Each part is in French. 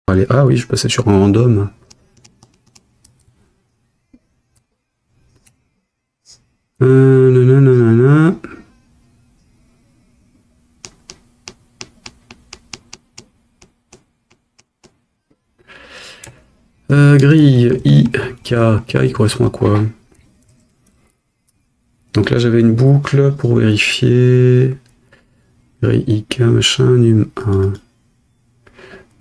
Allez, ah oui, je passais sur un random. Nanana. Grille I, K. K, il correspond à quoi? Donc là, j'avais une boucle pour vérifier. Grille IK, machin, num 1.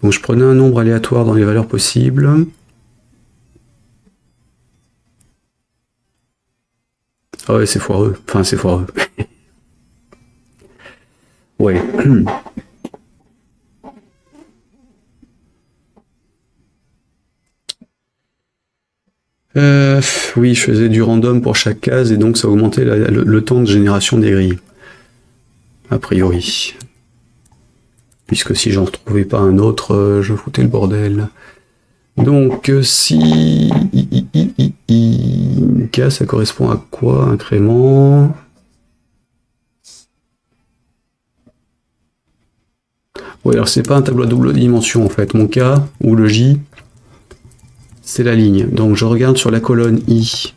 Donc je prenais un nombre aléatoire dans les valeurs possibles. Ah ouais, c'est foireux. Enfin, c'est foireux. Ouais. Oui, je faisais du random pour chaque case et donc ça augmentait le temps de génération des grilles. A priori. Puisque si j'en retrouvais pas un autre, je foutais le bordel. Donc si K, ça correspond à quoi? Incrément. Ouais, alors c'est pas un tableau à double dimension en fait. Mon K ou le J, c'est la ligne. Donc je regarde sur la colonne I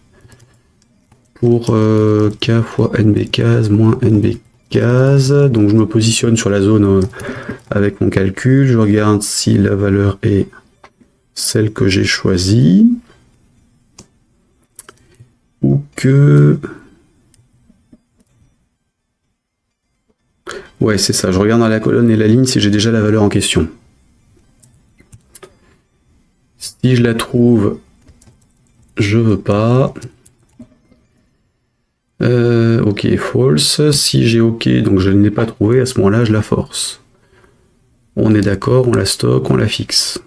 pour K fois NB case moins NB case. Donc je me positionne sur la zone avec mon calcul. Je regarde si la valeur est celle que j'ai choisie. Ou que... Ouais, c'est ça. Je regarde dans la colonne et la ligne si j'ai déjà la valeur en question. Si je la trouve, je veux pas. Ok, false. Si j'ai ok, donc je ne l'ai pas trouvé, à ce moment-là, je la force. On est d'accord, on la stocke, on la fixe.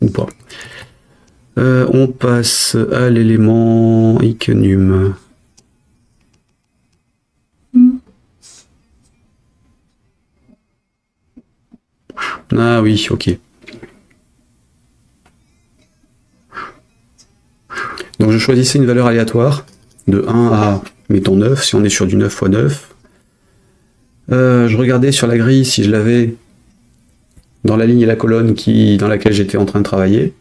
Ou pas. On passe à l'élément iconum. Ah oui, ok. Donc je choisissais une valeur aléatoire, de 1 à, mettons 9, si on est sur du 9 x 9. Je regardais sur la grille si je l'avais dans la ligne et la colonne dans laquelle j'étais en train de travailler.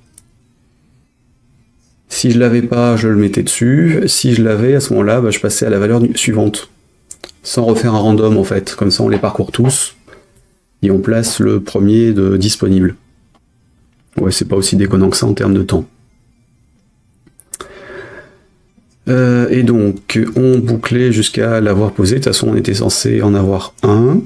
Si je l'avais pas, je le mettais dessus. Si je l'avais, à ce moment-là, je passais à la valeur suivante. Sans refaire un random, en fait. Comme ça, on les parcourt tous. Et on place le premier de disponible. Ouais, c'est pas aussi déconnant que ça en termes de temps. Et donc, on bouclait jusqu'à l'avoir posé. De toute façon, on était censé en avoir un.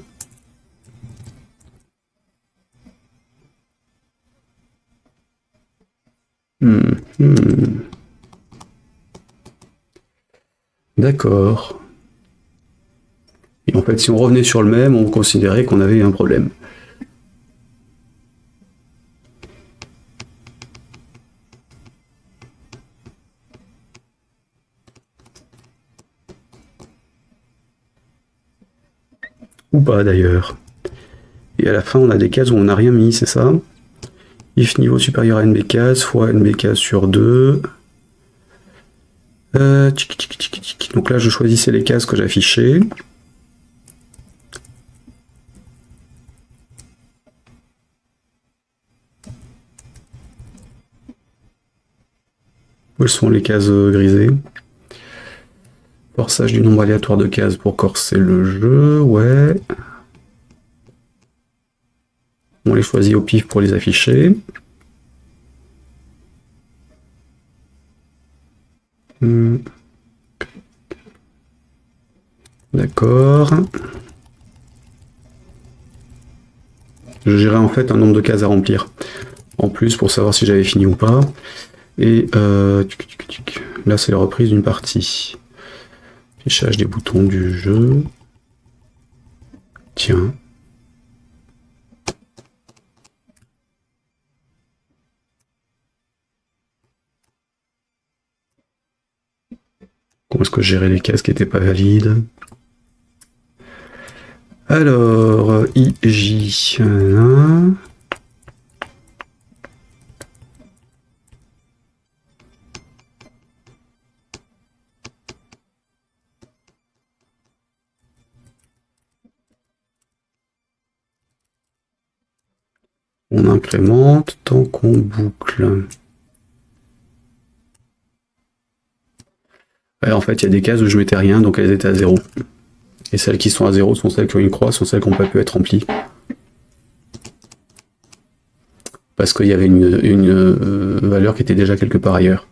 D'accord. Et en fait, si on revenait sur le même, on considérait qu'on avait un problème. Ou pas d'ailleurs. Et à la fin, on a des cases où on n'a rien mis, c'est ça? If niveau supérieur à NB case fois NB case sur 2. Donc là, je choisissais les cases que j'affichais. Où sont les cases grisées? Forçage du nombre aléatoire de cases pour corser le jeu, ouais. On les choisit au pif pour les afficher. D'accord. Je gérais en fait un nombre de cases à remplir. En plus, pour savoir si j'avais fini ou pas. Et là, c'est la reprise d'une partie. Affichage des boutons du jeu. Tiens. Comment est-ce que je gérais les cases qui n'étaient pas valides? Alors, IJ. On incrémente tant qu'on boucle. Ouais, en fait, il y a des cases où je mettais rien, donc elles étaient à 0. Et celles qui sont à 0 sont celles qui ont une croix, sont celles qui n'ont pas pu être remplies. Parce qu'il y avait une valeur qui était déjà quelque part ailleurs.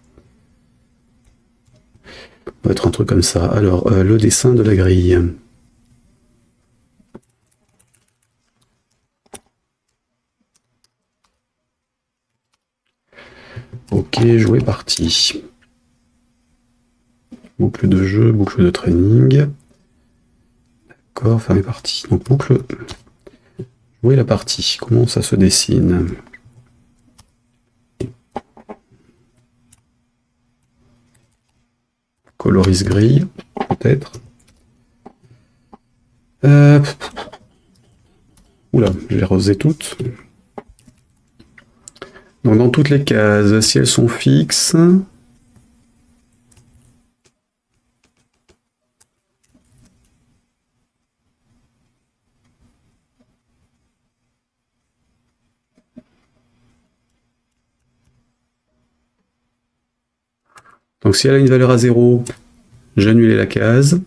Ça va être un truc comme ça. Alors, le dessin de la grille. Ok, jouer parti. Boucle de jeu, boucle de training. D'accord, fermer partie. Donc boucle. Jouer la partie. Comment ça se dessine? Colorise grille, peut-être. Oula, je les rosé toutes. Donc dans toutes les cases, si elles sont fixes, donc si elle a une valeur à 0, j'annule la case.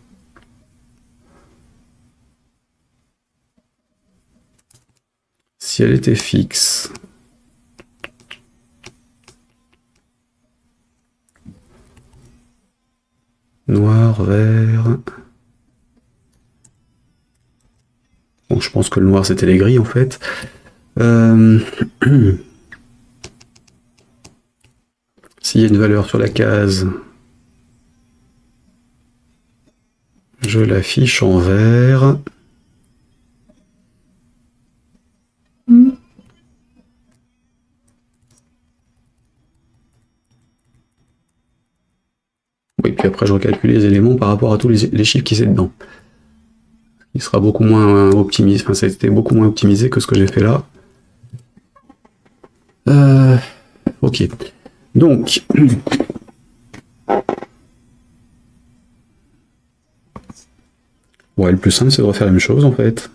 Si elle était fixe, noir, vert. Bon, je pense que le noir c'était les gris en fait. S'il y a une valeur sur la case, je l'affiche en vert. Oui, puis après je recalcule les éléments par rapport à tous les chiffres qui sont dedans. Il sera beaucoup moins optimisé, enfin ça a été beaucoup moins optimisé que ce que j'ai fait là. Ok. Donc, ouais, le plus simple c'est de refaire la même chose en fait.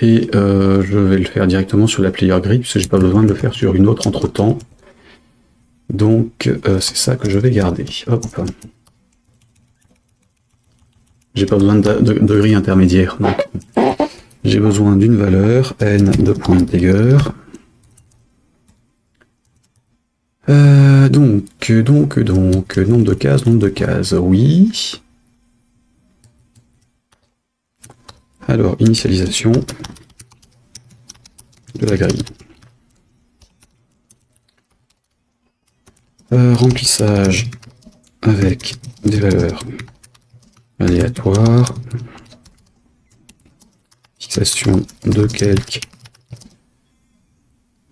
Et je vais le faire directement sur la player grid, puisque j'ai pas besoin de le faire sur une autre entre temps. Donc c'est ça que je vais garder. Hop. J'ai pas besoin de grille intermédiaire. J'ai besoin d'une valeur, n de points-dagger. Donc, nombre de cases, oui. Alors, initialisation de la grille. Remplissage avec des valeurs aléatoires. Fixation de quelques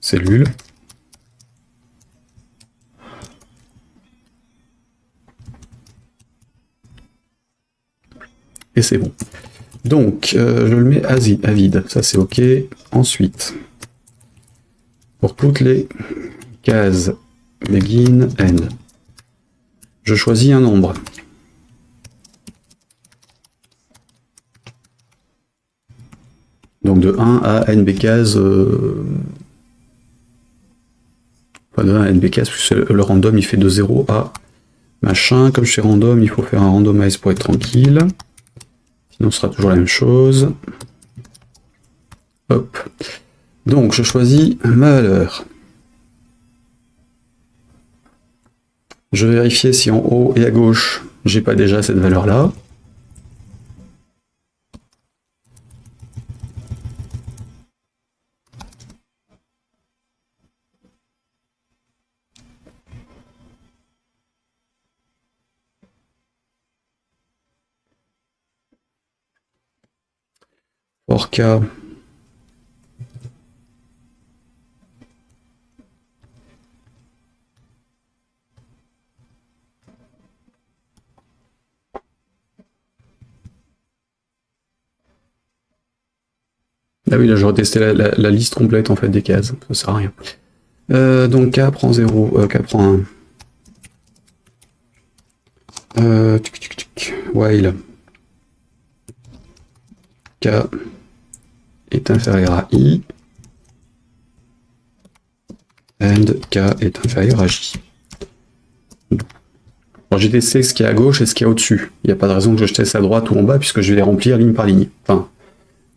cellules. Et c'est bon. Donc, je le mets à vide, ça c'est OK. Ensuite, pour toutes les cases begin, end, je choisis un nombre. Donc de 1 à nb cases, enfin de 1 à nb cases, puisque le random il fait de 0 à machin. Comme je suis random, il faut faire un randomize pour être tranquille. Sinon ce sera toujours la même chose. Hop. Donc je choisis ma valeur. Je vais vérifier si en haut et à gauche, j'ai pas déjà cette valeur-là. Orca. Ah oui, là j'aurais testé la liste complète en fait des cases, ça sert à rien. Donc K prend 0, K prend 1. While K est inférieur à I, and K est inférieur à J. Alors j'ai testé ce qui est à gauche et ce qui est au-dessus. Il n'y a pas de raison que je teste à droite ou en bas puisque je vais les remplir ligne par ligne. Enfin,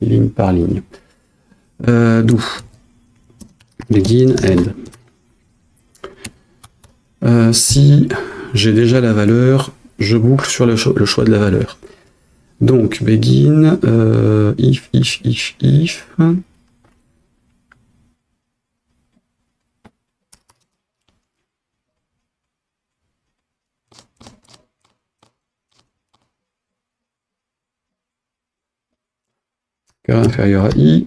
ligne par ligne. D'où begin, end. Si j'ai déjà la valeur, je boucle sur le choix de la valeur. Donc begin, if. K inférieur à I.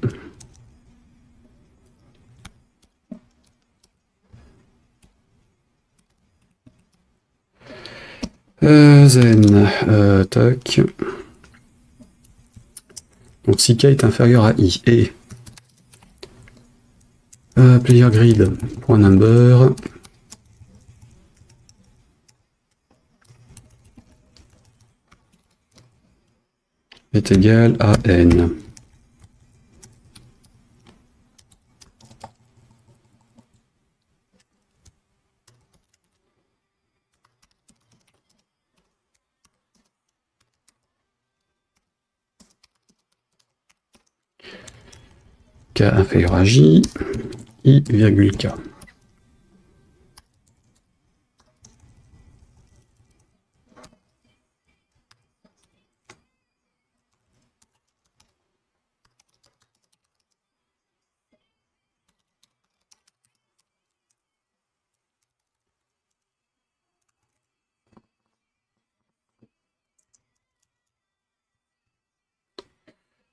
Then, tac. Donc si K est inférieur à I et player grid point number est égal à n. K inférieur à J, I virgule K.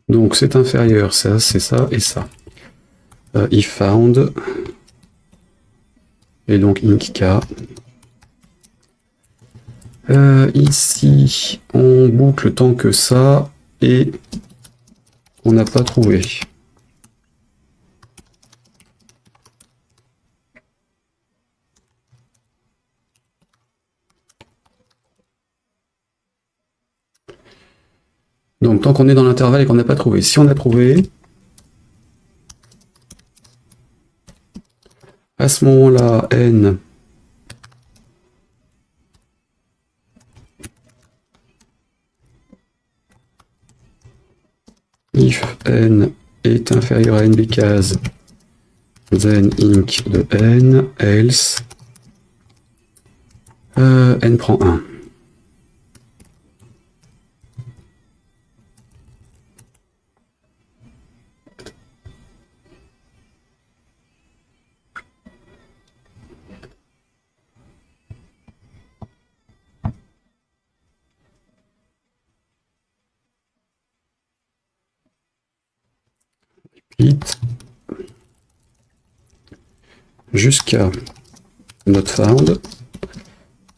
Donc c'est inférieur, ça, c'est ça et ça. If found, et donc inc K. Ici, on boucle tant que ça, et on n'a pas trouvé. Donc tant qu'on est dans l'intervalle et qu'on n'a pas trouvé. Si on a trouvé, à ce moment-là, n if n est inférieur à n because then inc de n, else n prend 1. Jusqu'à not found,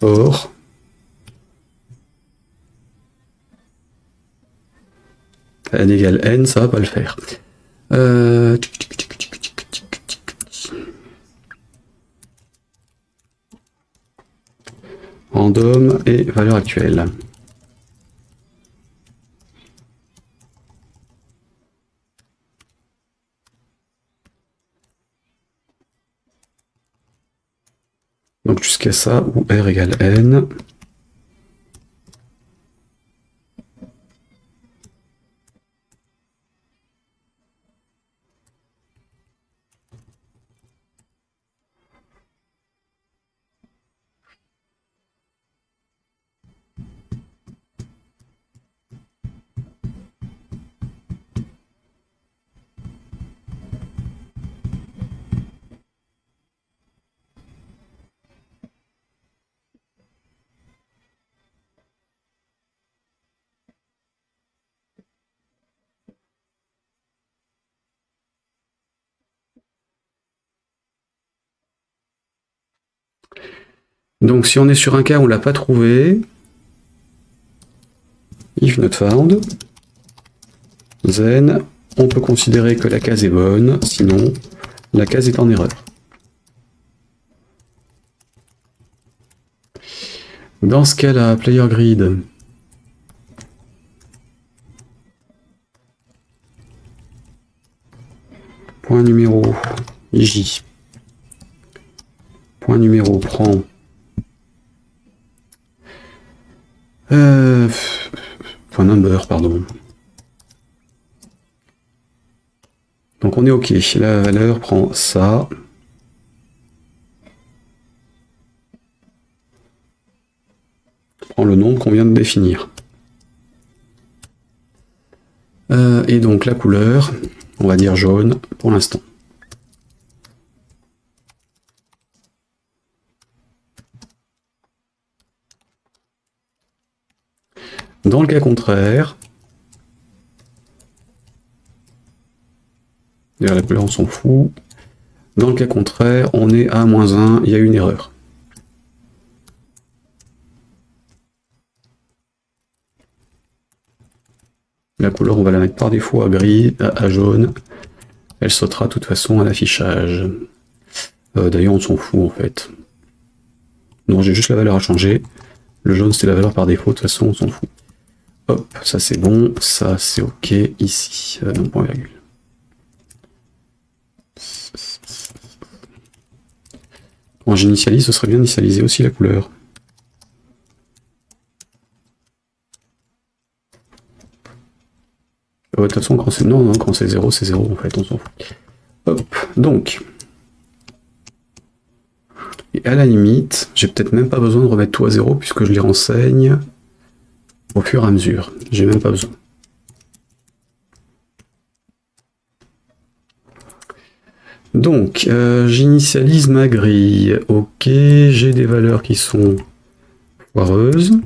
or n égale n, ça va pas le faire. Random et valeur actuelle. Donc jusqu'à ça, où R égale N. Donc si on est sur un cas où on l'a pas trouvé, if not found, then on peut considérer que la case est bonne, sinon la case est en erreur. Dans ce cas-là, player grid. Point numéro J. Point numéro prend. Point number, pardon. Donc on est OK. La valeur prend ça. Prend le nombre qu'on vient de définir. Et donc la couleur, on va dire jaune pour l'instant. Dans le cas contraire, d'ailleurs la couleur on s'en fout. Dans le cas contraire, on est à -1, il y a une erreur. La couleur, on va la mettre par défaut à gris, à jaune. Elle sautera de toute façon à l'affichage. D'ailleurs, on s'en fout en fait. Non, j'ai juste la valeur à changer. Le jaune, c'est la valeur par défaut. De toute façon, on s'en fout. Hop, ça c'est bon. Ça c'est OK. Ici, un point virgule. Quand j'initialise, ce serait bien d'initialiser aussi la couleur. De toute façon, quand c'est non, quand c'est 0, c'est 0 en fait, on s'en fout. Hop, donc. Et à la limite, j'ai peut-être même pas besoin de remettre tout à 0 puisque je les renseigne au fur et à mesure. J'ai même pas besoin. Donc, j'initialise ma grille. OK, j'ai des valeurs qui sont foireuses.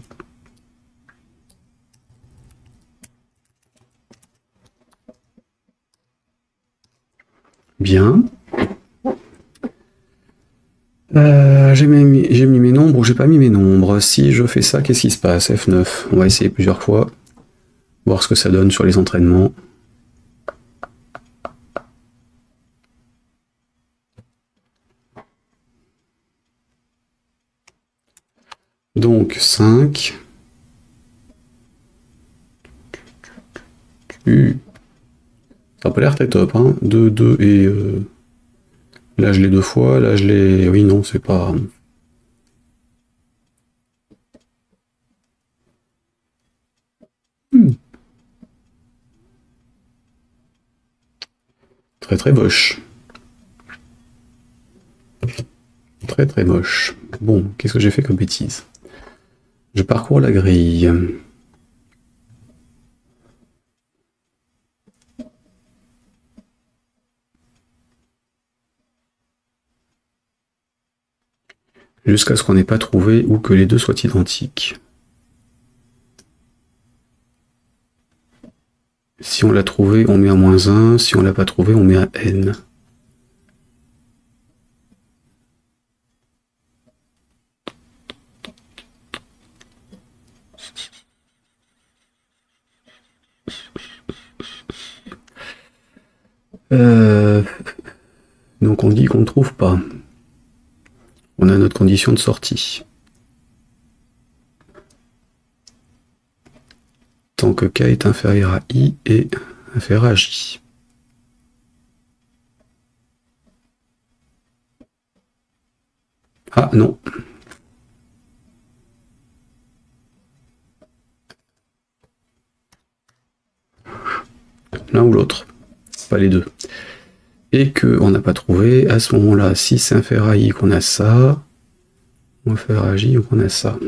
Bien. J'ai mis mes nombres ou j'ai pas mis mes nombres. Si je fais ça, qu'est-ce qui se passe? F9. On va essayer plusieurs fois. Voir ce que ça donne sur les entraînements. Donc 5. Ça n'a pas l'air très top, hein. 2, 2 et... Là je l'ai 2 fois, là je l'ai... Oui, non, c'est pas... Très très moche. Très très moche. Bon, qu'est-ce que j'ai fait comme bêtise? Je parcours la grille. Jusqu'à ce qu'on n'ait pas trouvé ou que les deux soient identiques. Si on l'a trouvé, on met à -1. Si on l'a pas trouvé, on met à n. Donc on dit qu'on ne trouve pas. On a notre condition de sortie. Tant que k est inférieur à i et inférieur à j. Ah non. L'un ou l'autre. Pas les deux. Et qu'on n'a pas trouvé, à ce moment-là, si c'est inférieur à i qu'on a ça, ou inférieur à j qu'on a ça.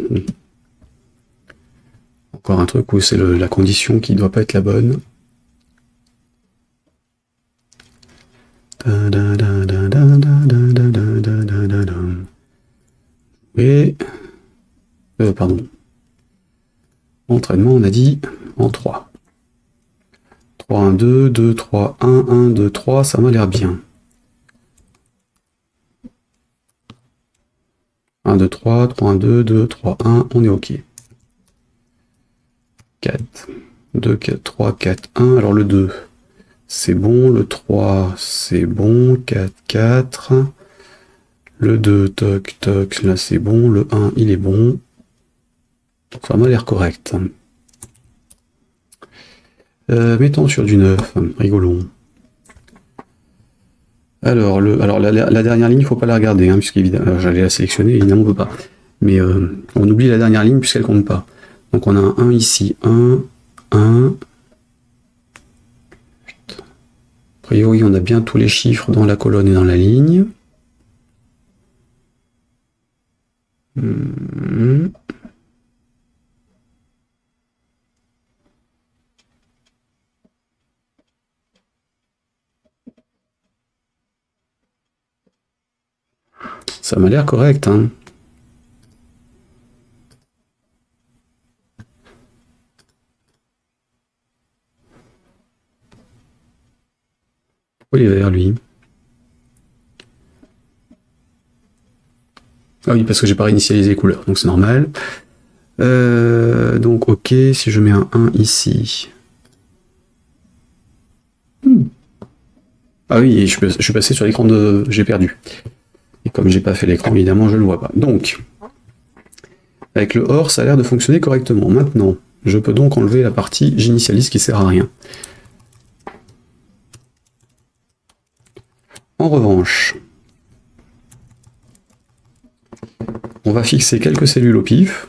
Encore un truc où c'est la condition qui ne doit pas être la bonne. Et... pardon. Entraînement, on a dit en 3. 3, 1, 2, 2, 3, 1, 1, 2, 3, ça m'a l'air bien. 1, 2, 3, 3, 1, 2, 2, 3, 1, on est OK. 4, 2, 4, 3, 4, 1, alors le 2, c'est bon. Le 3, c'est bon. 4, 4. Le 2, toc, toc, là c'est bon. Le 1, il est bon. Ça m'a l'air correct. Mettons sur du 9, rigolon. Alors, la dernière ligne, il ne faut pas la regarder, hein, puisqu'évidemment, j'allais la sélectionner, évidemment on ne peut pas. Mais on oublie la dernière ligne puisqu'elle ne compte pas. Donc on a un 1 ici, 1, 1. A priori, on a bien tous les chiffres dans la colonne et dans la ligne. Ça m'a l'air correct, hein. Où il est vert, lui? Ah oui, parce que j'ai pas réinitialisé les couleurs, donc c'est normal. Donc ok, si je mets un 1 ici. Ah oui, je suis passé sur l'écran de... J'ai perdu. Et comme j'ai pas fait l'écran, évidemment, je le vois pas. Donc, avec le OR, ça a l'air de fonctionner correctement. Maintenant, je peux donc enlever la partie j'initialise qui sert à rien. En revanche, on va fixer quelques cellules au pif.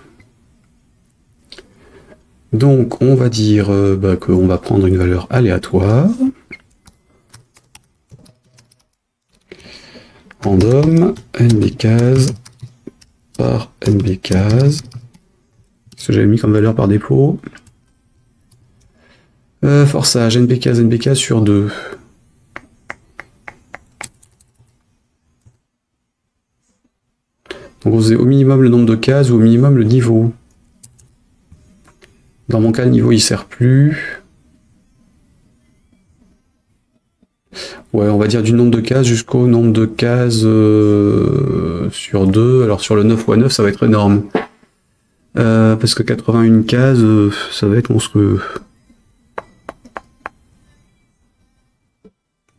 Donc, on va dire qu'on va prendre une valeur aléatoire. Random, NB case par NB case. Ce que j'avais mis comme valeur par défaut. Forçage, NB case sur 2. Donc on faisait au minimum le nombre de cases ou au minimum le niveau. Dans mon cas, le niveau il sert plus. Ouais, on va dire du nombre de cases jusqu'au nombre de cases sur 2. Alors sur le 9 x 9, ça va être énorme. Parce que 81 cases, ça va être monstrueux.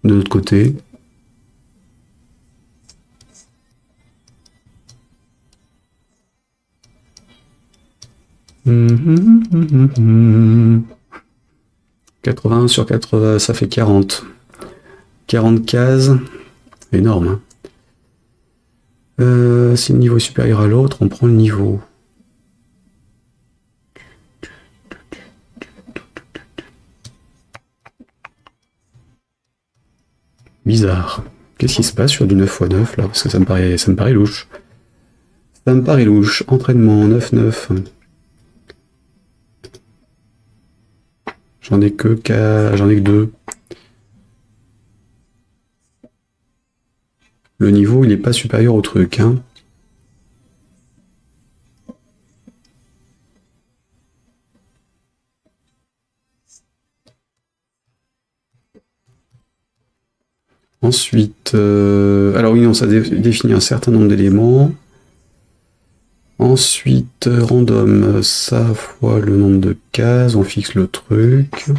De l'autre côté. Mmh. 80 sur 80, ça fait 40. 40 cases, énorme. Hein. Si le niveau est supérieur à l'autre, on prend le niveau. Bizarre. Qu'est-ce qui se passe sur du 9 x 9 là? Parce que ça me paraît louche. Ça me paraît louche. Entraînement 9-9. J'en ai que 2. Le niveau, il n'est pas supérieur au truc. Hein. Ensuite, alors oui, non, ça définit un certain nombre d'éléments. Ensuite, random, ça fois le nombre de cases, on fixe le truc.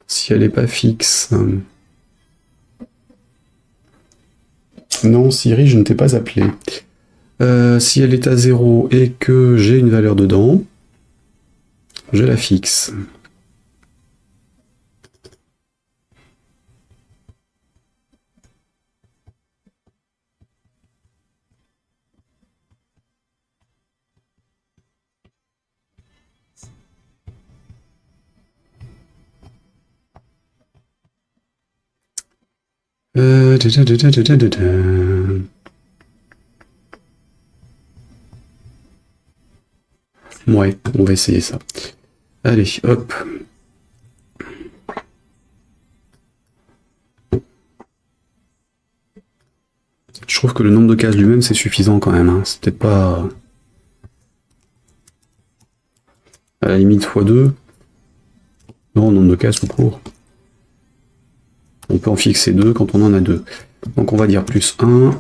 Si elle n'est pas fixe... Non, Siri, je ne t'ai pas appelé. Si elle est à 0 et que j'ai une valeur dedans, je la fixe. Ouais, on va essayer ça. Allez, hop. Je trouve que le nombre de cases lui-même, c'est suffisant quand même. Hein. C'est peut-être pas... À la limite x2. Non, nombre de cases tout court. On peut en fixer 2 quand on en a 2. Donc on va dire plus 1.